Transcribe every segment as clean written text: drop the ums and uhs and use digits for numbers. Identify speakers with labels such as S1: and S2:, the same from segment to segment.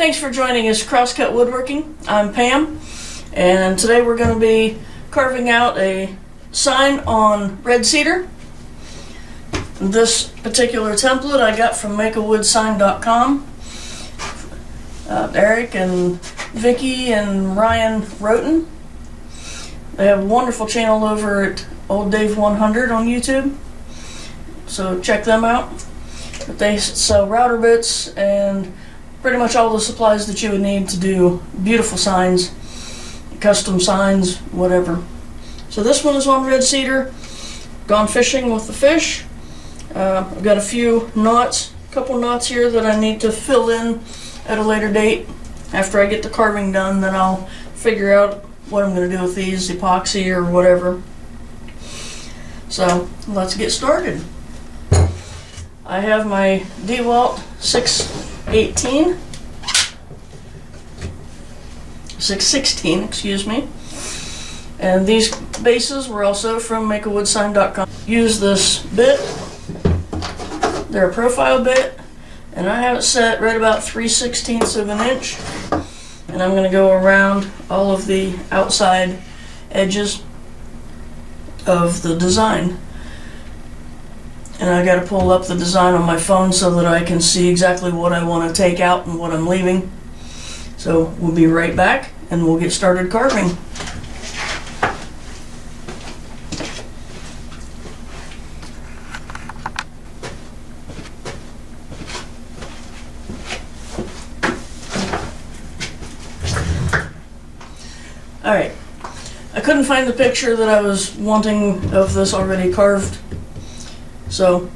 S1: Thanks for joining us, Crosscut Woodworking. I'm Pam, and today we're going to be carving out a sign on red cedar. This particular template I got from makeawoodsign.com. Eric and Vicky and Ryan Roten. They have a wonderful channel over at Old Dave 100 on YouTube, so check them out. But they sell router bits and pretty much all the supplies that you would need to do beautiful signs, custom signs, whatever. So this one is on red cedar. Gone fishing with the fish. I've got a few knots, a couple knots here that I need to fill in at a later date. After I get the carving done, then I'll figure out what I'm going to do with these, epoxy or whatever. So let's get started. I have my DeWalt 616, excuse me. And these bases were also from makeawoodsign.com. Use this bit. They're a profile bit, and I have it set right about 3/16 of an inch. And I'm going to go around all of the outside edges of the design. And I got to pull up the design on my phone so that I can see exactly what I want to take out and what I'm leaving. So we'll be right back and we'll get started carving. Alright, I couldn't find the picture that I was wanting of this already carved. So,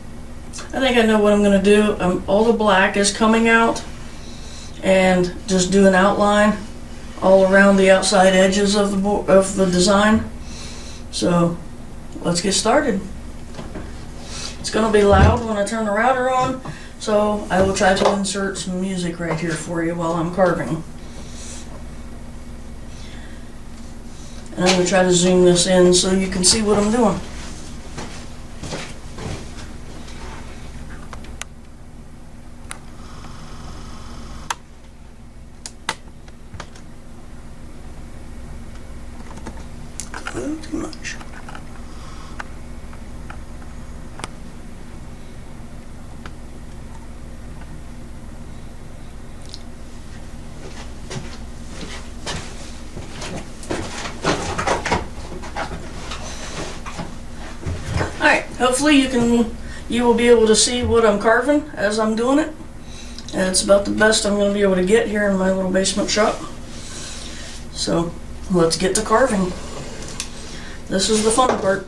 S1: I think I know what I'm going to do. All the black is coming out, and just do an outline all around the outside edges of the design. So, let's get started. It's going to be loud when I turn the router on, so I will try to insert some music right here for you while I'm carving. And I'm going to try to zoom this in so you can see what I'm doing. Too much. Alright, hopefully you will be able to see what I'm carving as I'm doing it. And it's about the best I'm going to be able to get here in my little basement shop. So let's get to carving. This is the fun part.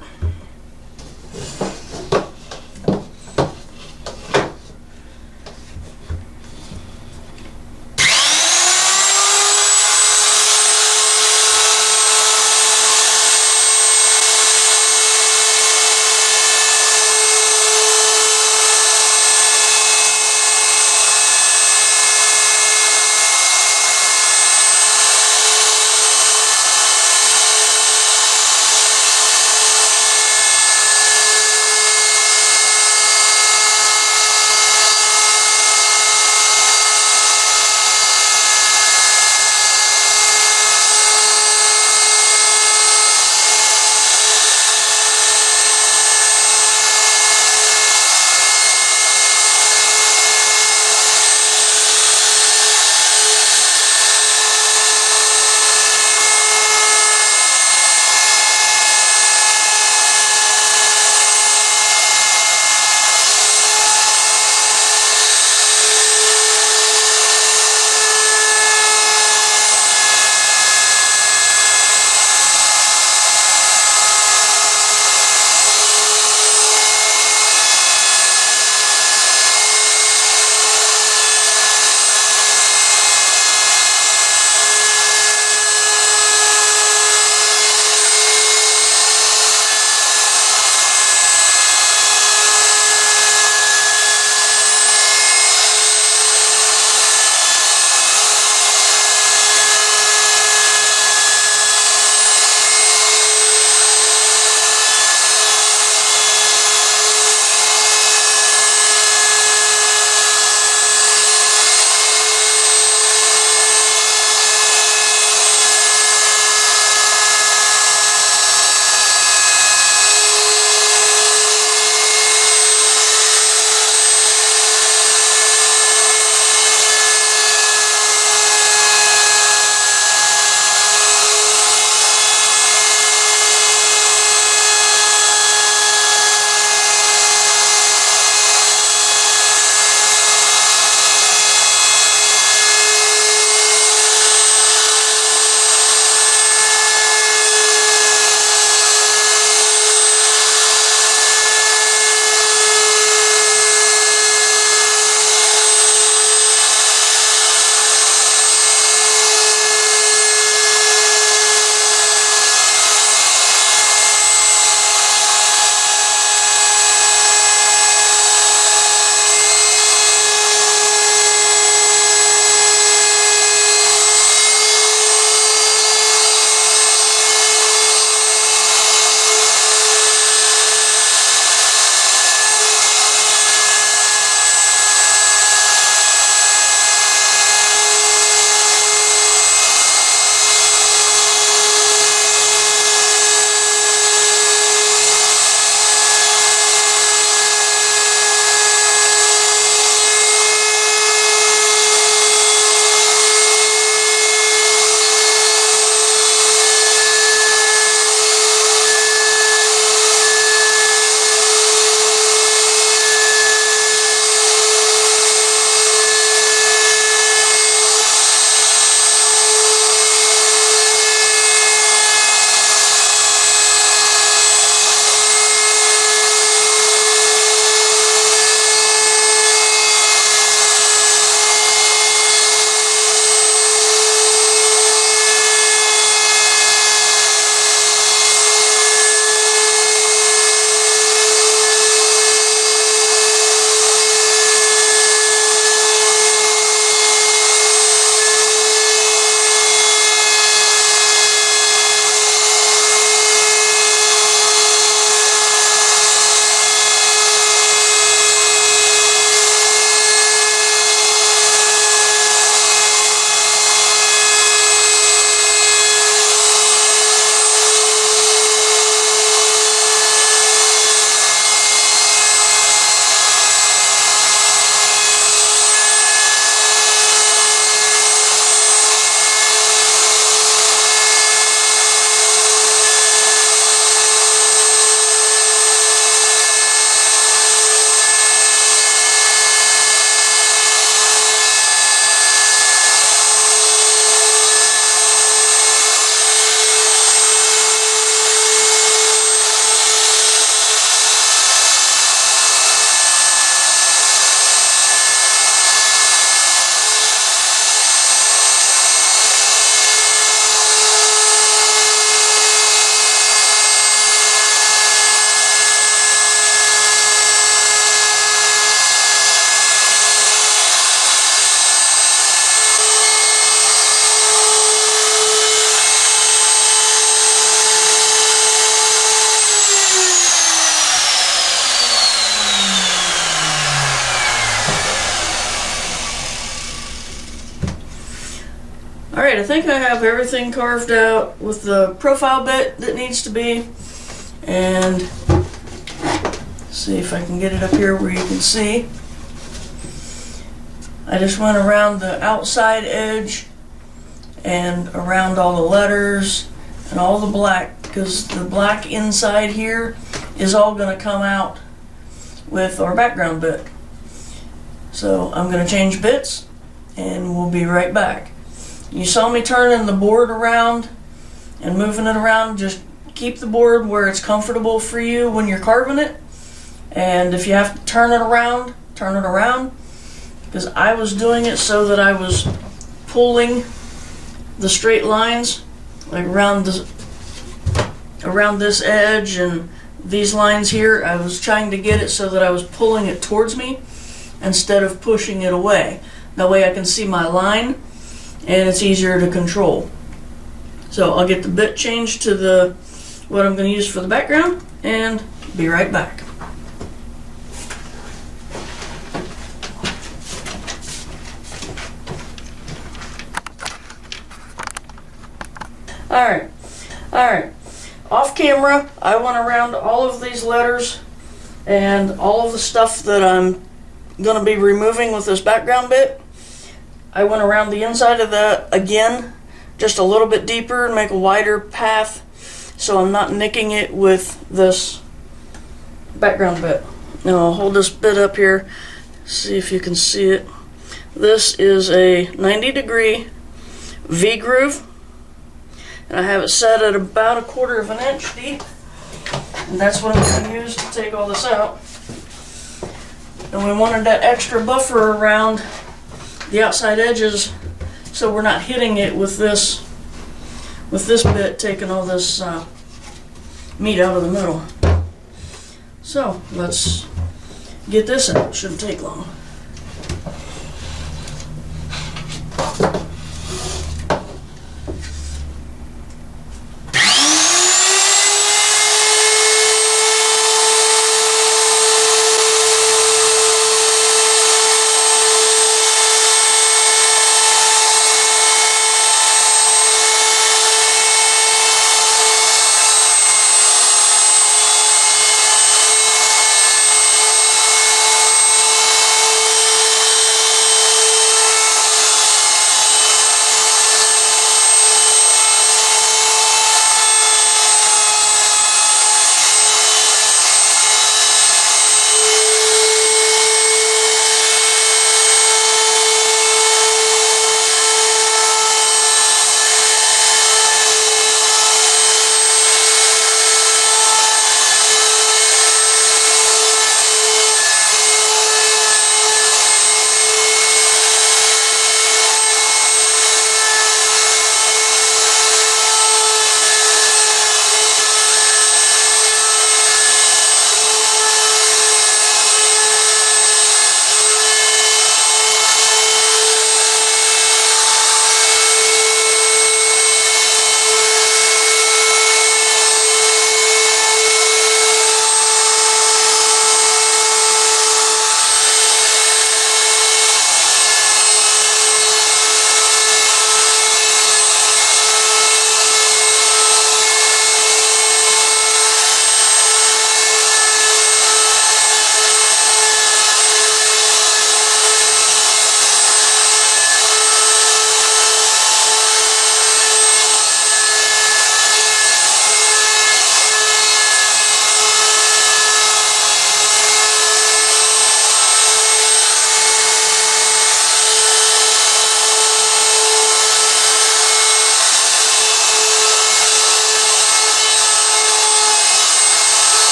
S1: Alright, I think I have everything carved out with the profile bit that needs to be. And see if I can get it up here where you can see. I just went around the outside edge and around all the letters and all the black, because the black inside here is all going to come out with our background bit. So I'm going to change bits and we'll be right back. You saw me turning the board around and moving it around. Just keep the board where it's comfortable for you when you're carving it. And if you have to turn it around, because I was doing it so that I was pulling the straight lines, like around this edge and these lines here. I was trying to get it so that I was pulling it towards me instead of pushing it away. That way I can see my line and it's easier to control. So I'll get the bit changed to what I'm going to use for the background and be right back. Alright. Off camera, I went around all of these letters and all of the stuff that I'm going to be removing with this background bit. I went around the inside of that again, just a little bit deeper and make a wider path so I'm not nicking it with this background bit. Now I'll hold this bit up here, see if you can see it. This is a 90-degree V-groove. And I have it set at about 1/4 of an inch deep. And that's what I'm going to use to take all this out. And we wanted that extra buffer around the outside edges so we're not hitting it with this bit, taking all this meat out of the middle. So let's get this out. Shouldn't take long.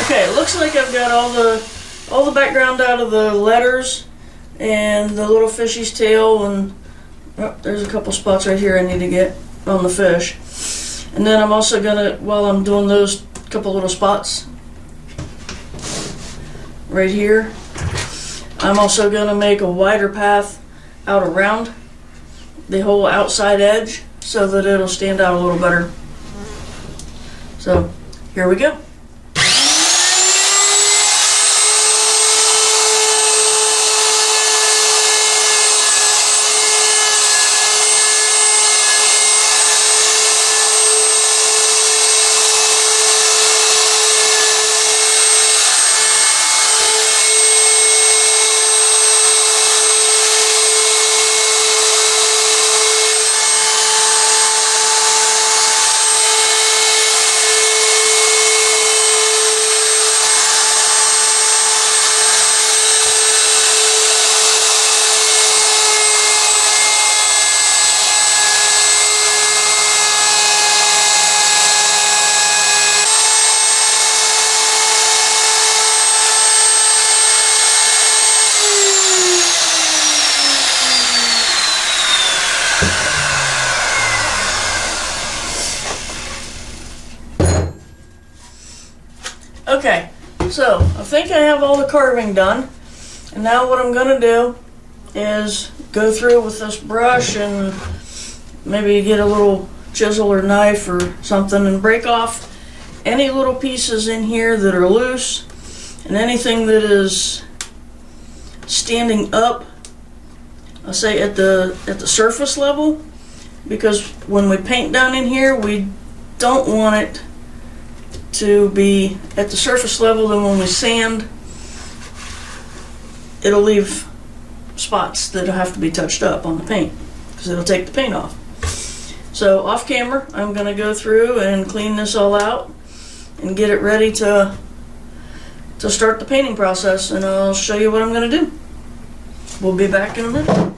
S1: Okay, it looks like I've got all the background out of the letters and the little fishy's tail, and oh, there's a couple spots right here I need to get on the fish. And then I'm also gonna, while I'm doing those couple little spots right here, I'm also gonna make a wider path out around the whole outside edge so that it'll stand out a little better. So here we go. Okay, so I think I have all the carving done, and now what I'm going to do is go through with this brush and maybe get a little chisel or knife or something and break off any little pieces in here that are loose and anything that is standing up, I'll say at the surface level, because when we paint down in here we don't want it to be at the surface level. Then when we sand, it'll leave spots that have to be touched up on the paint because it'll take the paint off. So off camera, I'm going to go through and clean this all out and get it ready to start the painting process, and I'll show you what I'm going to do. We'll be back in a minute.